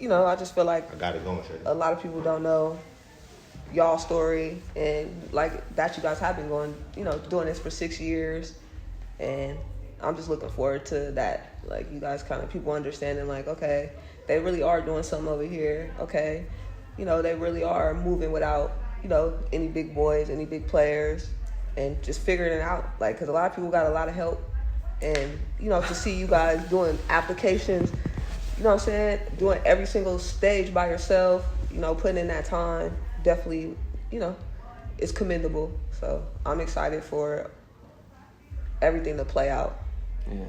I just feel like I got it going, a lot of people don't know y'all story, and like that you guys have been going, doing this for 6 years, and I'm just looking forward to that. Like you guys kind of people understanding like, okay, they really are doing something over here. Okay, they really are moving without, any big boys, any big players, and just figuring it out. Like, because a lot of people got a lot of help, and to see you guys doing applications, what I'm saying, doing every single stage by yourself, putting in that time, definitely, is commendable. So I'm excited for everything to play out. Yeah.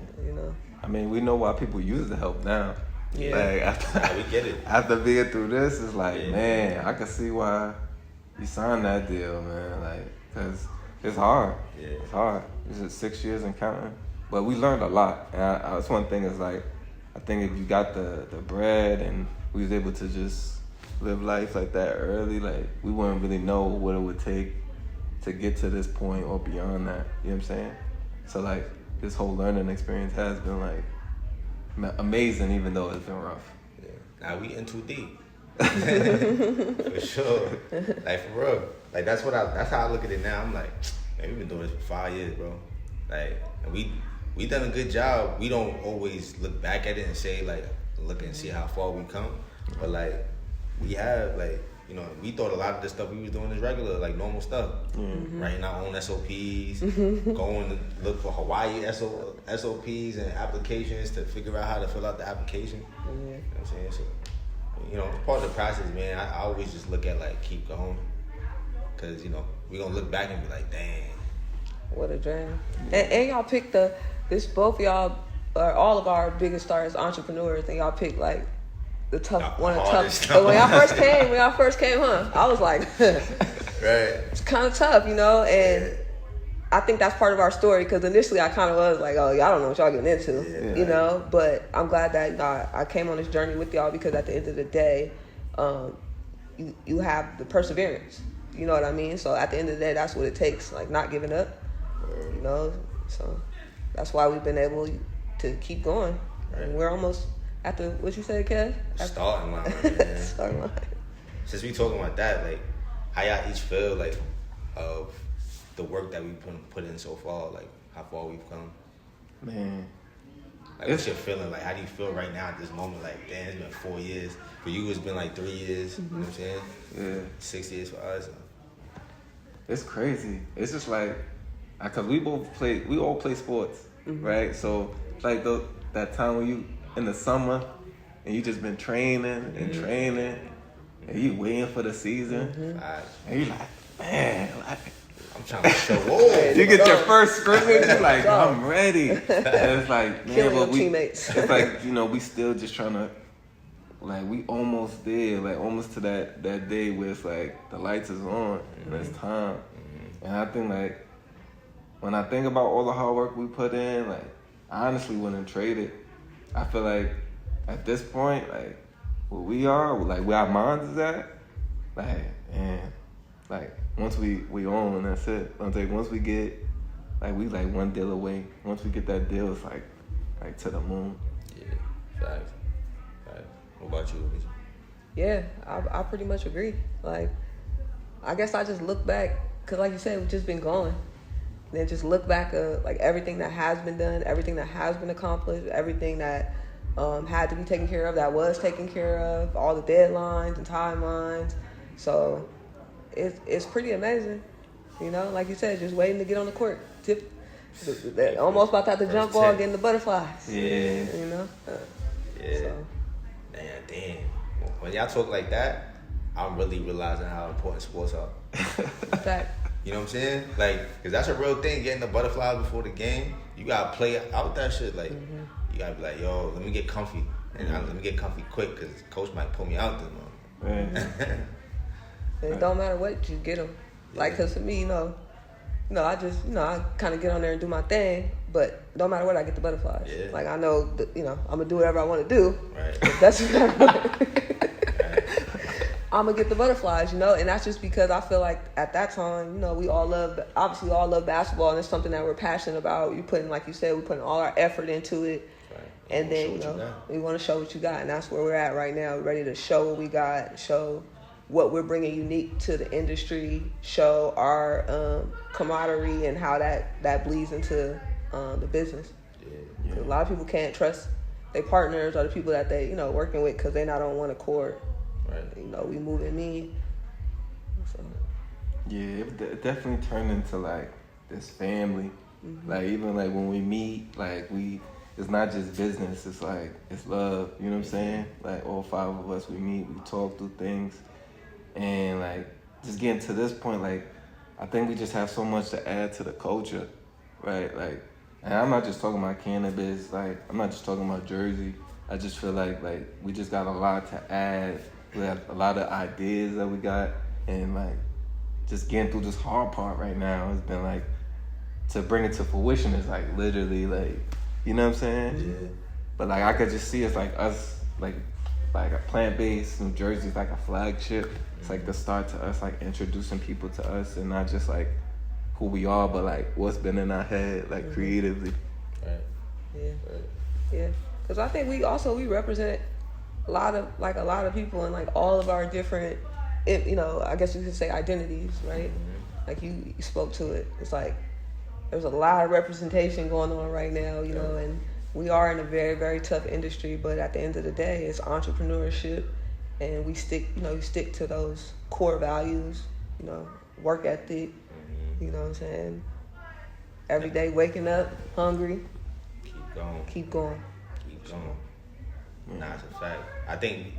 I mean, we know why people use the help now. Yeah. Like, after, we get it. After being through this, it's like, man, I can see why you signed that deal, man. Like, because it's hard. Yeah. It's hard. It's just 6 years and counting. But we learned a lot. And that's one thing is like, I think if you got the bread and we was able to just live life like that early, like, we wouldn't really know what it would take to get to this point or beyond that. You know what I'm saying? So, like, this whole learning experience has been, like, amazing, even though it's been rough. Yeah. Now we in too deep. For sure. Like, for real. Like, that's how I look at it now. I'm like, man, we've been doing this for 5 years, bro. Like, and we done a good job. We don't always look back at it and say, like, look and see how far we come. But, like, we have, like, we thought a lot of the stuff we was doing is regular, like normal stuff. Mm-hmm. Writing our own SOPs, going to look for Hawaii SOPs and applications to figure out how to fill out the application. Mm-hmm. You know what I'm saying? So, part of the process, man, I always just look at, like, keep going. Because, we're going to look back and be like, dang. What a dream. And y'all picked both of y'all, or all of our biggest stars, entrepreneurs, and y'all picked, like, the tough one of the toughest. When y'all first came, I was like, right. It's kind of tough, and I think that's part of our story, because initially I kind of was like, oh, y'all don't know what y'all getting into, but I'm glad that I came on this journey with y'all, because at the end of the day, you have the perseverance, you know what I mean? So at the end of the day, that's what it takes, like not giving up, so that's why we've been able to keep going. Right. And we're almost at the, what you said, Kev? Starting line, man. Starting line. Since we talking about that, like, how y'all each feel, like, of the work that we put in so far, like, how far we've come? Man. Like, what's your feeling? Like, how do you feel right now at this moment? Like, damn, it's been 4 years. For you, it's been, like, 3 years. Mm-hmm. You know what I'm saying? Yeah. 6 years for us. It's crazy. It's just like, because we all play sports, mm-hmm. right? So, like, that time when you in the summer and you just been training and training and you waiting for the season, mm-hmm. and you like, man, like, I'm trying to show up. You get your first scrimmage, you're like, I'm ready. And it's like, man, but teammates. It's like, we still just trying to, like, we almost there, like, almost to that day where it's like the lights is on and it's time. Mm-hmm. And I think, like, when I think about all the hard work we put in, like, I honestly wouldn't trade it. I feel like at this point, like, where we are, like, where our minds is at, like, man, like, once we own, that's it. Once we get, like, we like one deal away. Once we get that deal, it's like to the moon. Yeah, facts. What about you, Louise? Yeah, I pretty much agree. Like, I guess I just look back, because like you said, we've just been going. And then just look back at, like, everything that has been done, everything that has been accomplished, everything that had to be taken care of, that was taken care of, all the deadlines and timelines. So it's pretty amazing. Like you said, just waiting to get on the court. Almost about to have to jump ball, getting the butterflies. Yeah. Yeah. So. Damn. When y'all talk like that, I'm really realizing how important sports are. Fact. You know what I'm saying? Like, because that's a real thing, getting the butterflies before the game. You got to play out that shit. Like, mm-hmm. You got to be like, yo, let me get comfy. And let me get comfy quick, because coach might pull me out this month. Mm-hmm. It don't matter what, you get them. Yeah. Like, because for me, I just, I kind of get on there and do my thing, but don't matter what, I get the butterflies. Yeah. Like, I know, I'm going to do whatever I want to do. Right. That's I'm going to get the butterflies, and that's just because I feel like at that time, we all love basketball, and it's something that we're passionate about. We putting, like you said, we putting all our effort into it. Right. And then, we want to show what you got. And that's where we're at right now. We're ready to show what we got, show what we're bringing unique to the industry, show our camaraderie and how that bleeds into the business. Yeah. A lot of people can't trust their partners or the people that they, working with because they're not on one accord. Right. We moving mean. So. Yeah, it definitely turned into like this family. Mm-hmm. Like even like when we meet, like it's not just business, it's like it's love, you know what I'm saying? Like all 5 of us, we meet, we talk through things, and like just getting to this point, like I think we just have so much to add to the culture, right? Like, and I'm not just talking about cannabis, like I'm not just talking about Jersey. I just feel like we just got a lot to add. We have a lot of ideas that we got, and like just getting through this hard part right now has been like, to bring it to fruition is like literally like, you know what I'm saying? Yeah. But like I could just see it's like us, like a plant-based New Jersey is like a flagship. It's like the start to us like introducing people to us, and not just like who we are, but like what's been in our head, like creatively. Right. Yeah. Right. Yeah. Because I think we represent a lot of people in like all of our different, I guess you could say identities, right? Mm-hmm. Like you spoke to it. It's like there's a lot of representation going on right now, and we are in a very, very tough industry, but at the end of the day, it's entrepreneurship, and we stick to those core values, work ethic, you know what I'm saying? Every day waking up hungry. Keep going. Nah, it's a fact. I think,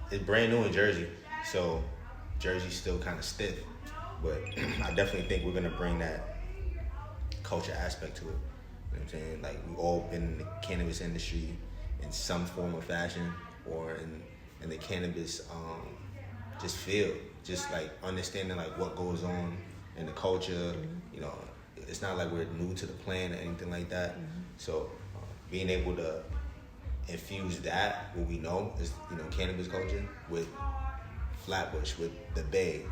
it's brand new in Jersey, so Jersey's still kind of stiff, but I definitely think we're going to bring that culture aspect to it. You know what I'm saying? Like, we've all been in the cannabis industry in some form or fashion, or in the cannabis just field, just like understanding like what goes on in the culture. It's not like we're new to the plan or anything like that. So being able to infuse that, what we know is, cannabis culture, with Flatbush, with the Bay,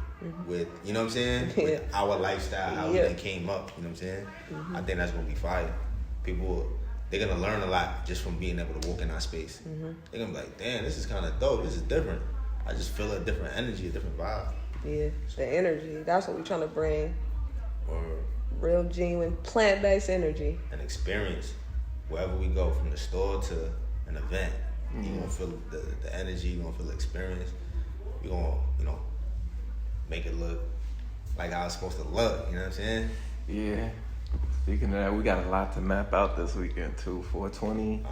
with, you know what I'm saying? Yeah. With our lifestyle, how we came up, you know what I'm saying? I think that's going to be fire. People, they're going to learn a lot just from being able to walk in our space. They're going to be like, damn, this is kind of dope. This is different. I just feel a different energy, a different vibe. Yeah, the energy. That's what we're trying to bring. Real, genuine, plant-based energy. An experience. Wherever we go, from the store to an event, you're going to feel the energy, you're going to feel the experience. You're going to, make it look like how it's supposed to look, you know what I'm saying? Yeah. Speaking of that, we got a lot to map out this weekend too. 420,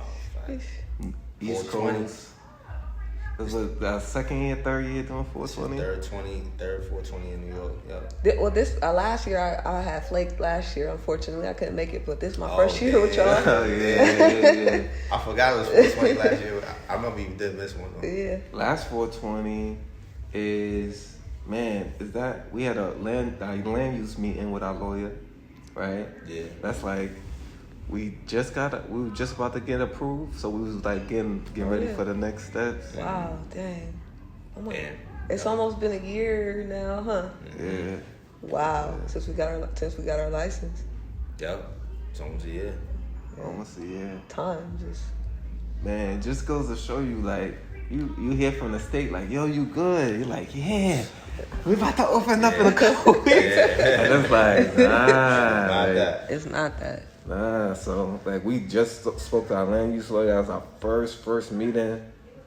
East Coast. This was the second year, third year doing 420? Third 420 in New York, yeah. Well, this last year, I had flaked last year. Unfortunately, I couldn't make it, but this is my first year with y'all. Oh, yeah. I forgot it was 420 last year. I remember you did miss one, though. Yeah. Last 420 is we had a land use meeting with our lawyer, right? Yeah. That's like, we were just about to get approved, so we was like getting ready for the next steps. Wow, dang. Oh my God. It's almost been a year now, huh? Yeah. Wow. Yeah. Since we got our license. Yep. It's almost a year. Yeah. Almost a year. Time just. Man, it just goes to show you, like, you hear from the state, like, yo, you good. You're like, yeah, we about to open up in a couple weeks. And it's like, nah. It's not that. Nah, so like we just spoke to our land use lawyer. That was our first meeting.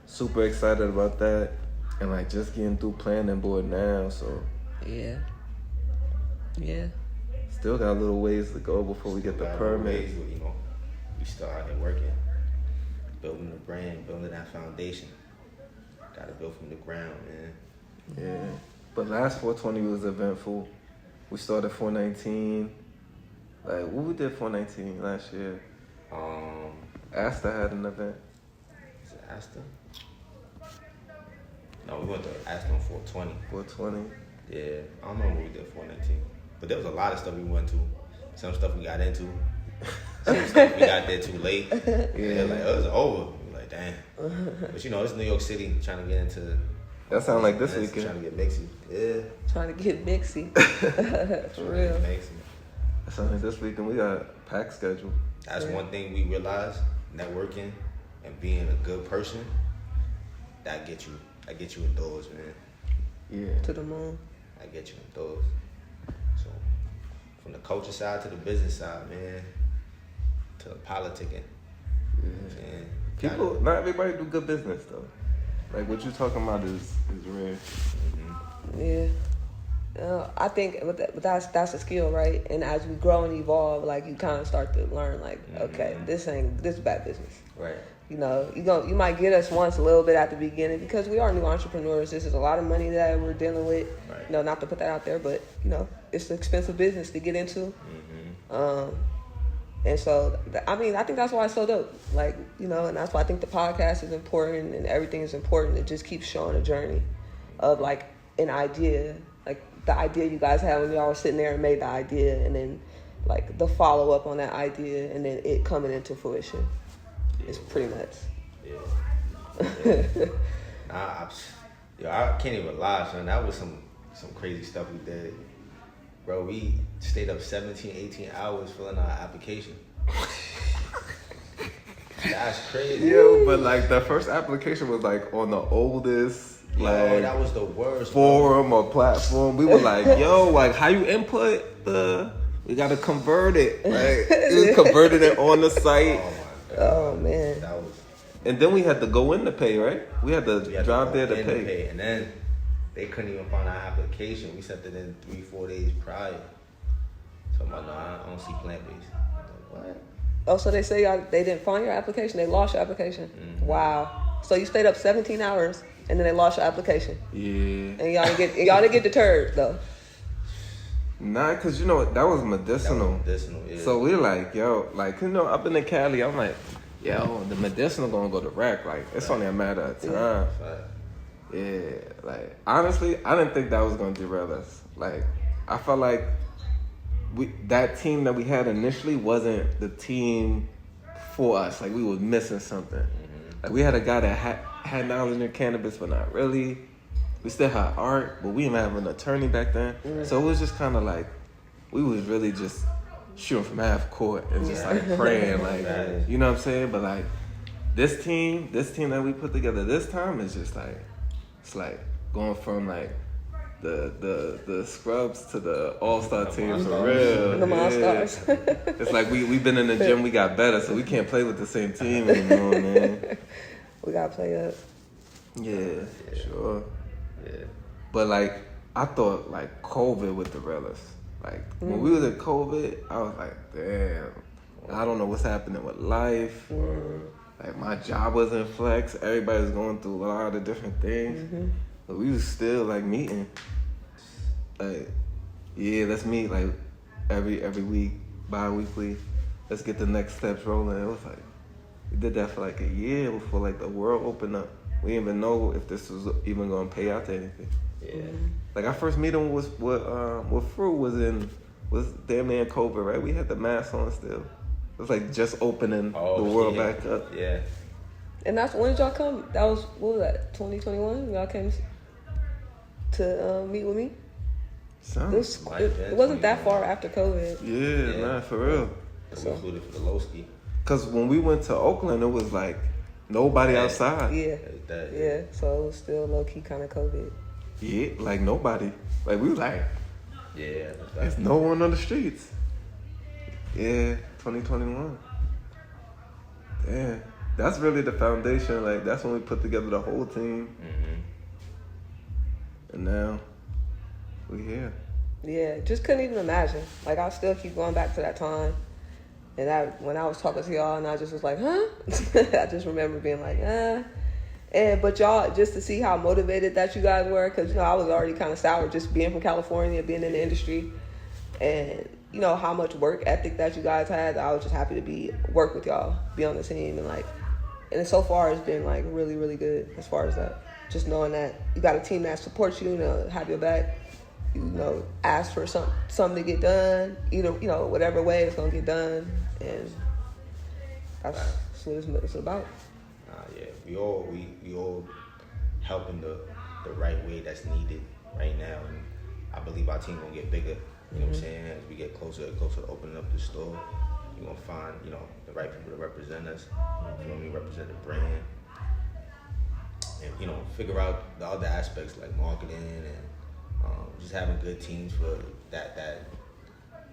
Super excited about that, and like just getting through planning board now. So yeah. Still got a little ways to go before we get the permit. We still out here working, building the brand, building that foundation. Got to build from the ground, man. Yeah, but last 420 was eventful. We started 419. Like, what we did 419 last year? Asta had an event. Is it Asta? No, we went to Asta on 420. 420? Yeah, I don't know what we did 419. But there was a lot of stuff we went to. Some stuff we got into. Some stuff we got there too late. Yeah, like, it was over. We were like, damn. But it's New York City trying to get into... That sound like this weekend. Trying to get mixy. Yeah. Trying to get mixy. For real. Something this weekend we got a packed schedule. That's one thing we realized. networking and being a good person, that get you indoors, man. Yeah. To the moon. I get you indoors. So from the culture side to the business side, man, to the politicking. Man, People, not everybody do good business though. Like what you talking about is rare. Yeah. I think that's a skill, right? And as we grow and evolve, like you kind of start to learn, like, okay, this is bad business. Right. You know, you might get us once a little bit at the beginning because we are new entrepreneurs. This is a lot of money that we're dealing with. Right. You know, not to put that out there, but you know, it's an expensive business to get into. And so, I mean, I think that's why it's so dope. Like, you know, and that's why I think the podcast is important and everything is important. It just keeps showing a journey of like an idea, like the idea you guys had when y'all were sitting there and made the idea, and then like the follow up on that idea, and then it coming into fruition. It's pretty nuts. Yeah. I can't even lie, son. That was some crazy stuff we did. Bro, we stayed up 17, 18 hours filling out an application. That's crazy. Yo, but like the first application was like on the oldest like that was the worst forum or platform. We were like, yo, like how you input we gotta convert it. Like we converted it on the site. Oh man. That was. And then we had to go in to pay, right? We had to drive there to pay. And then they couldn't even find our application. We sent it in 3-4 days prior. So I'm like, no, I don't see plant-based. Like, what? Oh, so they say they didn't find your application. They lost your application. Mm-hmm. Wow. So you stayed up 17 hours and then they lost your application. Yeah. And y'all didn't get deterred though. Nah, cause you know that was medicinal. Yeah. So we're like, yo, like you know, up in the Cali, I'm like, yo, the medicinal gonna go to rack. Like it's only a matter of time. Yeah, like honestly, I didn't think that was gonna derail us. Like I felt like that team that we had initially wasn't the team for us. Like we was missing something. Like we had a guy that had knowledge in cannabis, but not really. We still had art, but we didn't have an attorney back then. So it was just kind of like we was really just shooting from half court and just like praying, like you know what I'm saying. But like this team that we put together this time is just like. It's like going from like the scrubs to the all-star team for real. The Monstars. It's like we've been in the gym, we got better, so we can't play with the same team anymore, man. We gotta play up. Yeah, sure. Yeah. But like I thought like COVID would derail us. Like when we was in COVID, I was like, damn, I don't know what's happening with life. Like my job was in flex. Everybody was going through a lot of different things. But we was still like meeting. Like, yeah, let's meet like every week, bi-weekly. Let's get the next steps rolling. It was like we did that for like a year before like the world opened up. We didn't even know if this was even gonna pay out to anything. Yeah. Like our first meeting was with Fruit was damn near COVID, right? We had the mask on still. It was like just opening the world back up. Yeah. And that's when did y'all come? That was what was that? 2021. Y'all came to meet with me. It wasn't that far after COVID. Yeah, nah, for real. So included for the low ski. Cause when we went to Oakland, it was like nobody outside. Yeah. So it was still low key kind of COVID. Yeah, like nobody. Like we was like, there's no one on the streets. Yeah, 2021. Damn, that's really the foundation. Like that's when we put together the whole team. And now we here. Yeah, just couldn't even imagine. Like I still keep going back to that time. And when I was talking to y'all and I just was like, huh? I just remember being like, but y'all, just to see how motivated that you guys were, because, you know, I was already kind of sour just being from California, being in the industry, and, you know, how much work ethic that you guys had. I was just happy to work with y'all, be on the team, and so far it's been, like, really, really good as far as that. Just knowing that you got a team that supports you, have your back, ask for something to get done, either, whatever way it's going to get done, and that's what it's about. Yeah, we all helping the right way that's needed right now, and I believe our team gonna get bigger. You know what I'm saying? As we get closer to opening up the store, We're gonna find, you know, the right people to represent us. You know what I mean? Represent the brand. And, you know, figure out the other aspects like marketing and just having good teams for that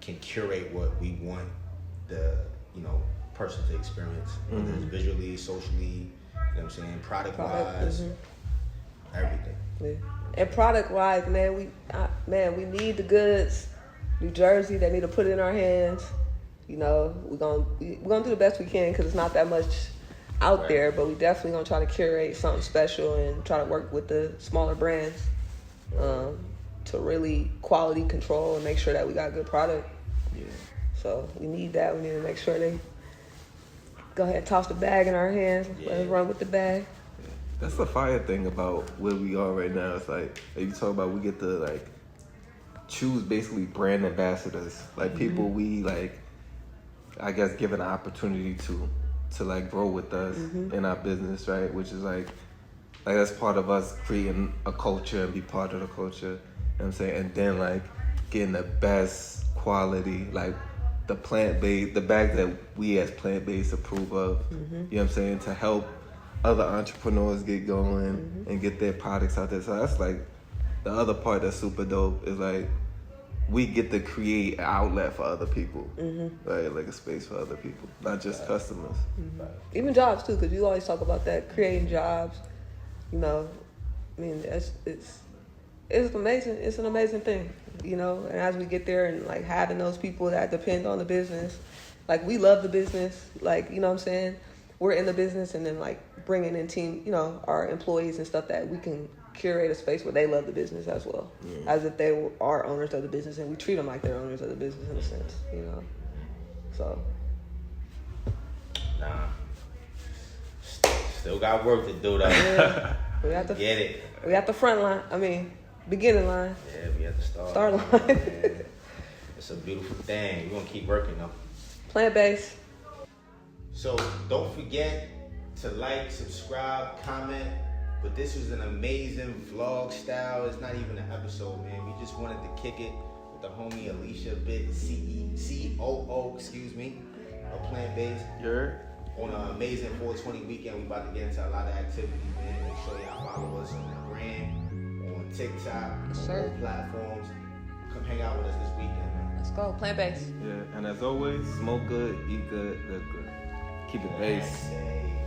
can curate what we want the, you know, person to experience, whether it's visually, socially, you know what I'm saying, product-wise, everything. Yeah. And product-wise, man, we need the goods. New Jersey, they need to put it in our hands. You know, we're gonna do the best we can because it's not that much out there, but we definitely gonna try to curate something special and try to work with the smaller brands to really quality control and make sure that we got good product. Yeah. So we need that. We need to make sure they go ahead and toss the bag in our hands. Yeah. Let us run with the bag. That's the fire thing about where we are right now. It's like you talk about, we get to like choose basically brand ambassadors, like people we like, I guess, give an opportunity to like grow with us in our business, right? Which is like that's part of us creating a culture and be part of the culture. You know what I'm saying? And then like getting the best quality, like the plant-based, the bag that we as plant-based approve of. You know what I'm saying? To help other entrepreneurs get going and get their products out there. So that's like the other part that's super dope is like we get to create an outlet for other people, right? Like a space for other people, not just customers. Even jobs too, because you always talk about that, creating jobs. You know, I mean, it's amazing. It's an amazing thing, you know. And as we get there and like having those people that depend on the business, like we love the business, like, you know what I'm saying? We're in the business, and then like bringing in team, you know, our employees and stuff that we can curate a space where they love the business as well, as if they are owners of the business, and we treat them like they're owners of the business in a sense, you know. So, Nah, still got work to do though. yeah, we have to Get it. We at the front line. I mean, beginning line. Yeah, we at the Start line. Man. It's a beautiful thing. We're gonna keep working though. Plant based. So don't forget to like, subscribe, comment. But this was an amazing vlog style. It's not even an episode, man. We just wanted to kick it with the homie Alicia Bit, COO, of Plant Based. On an amazing 420 weekend. We about to get into a lot of activities, man. Make sure y'all follow us on the gram, on TikTok, on all platforms. Come hang out with us this weekend, man. Let's go. Plant based. Yeah, and as always, smoke good, eat good, live good. Keep it based. Say.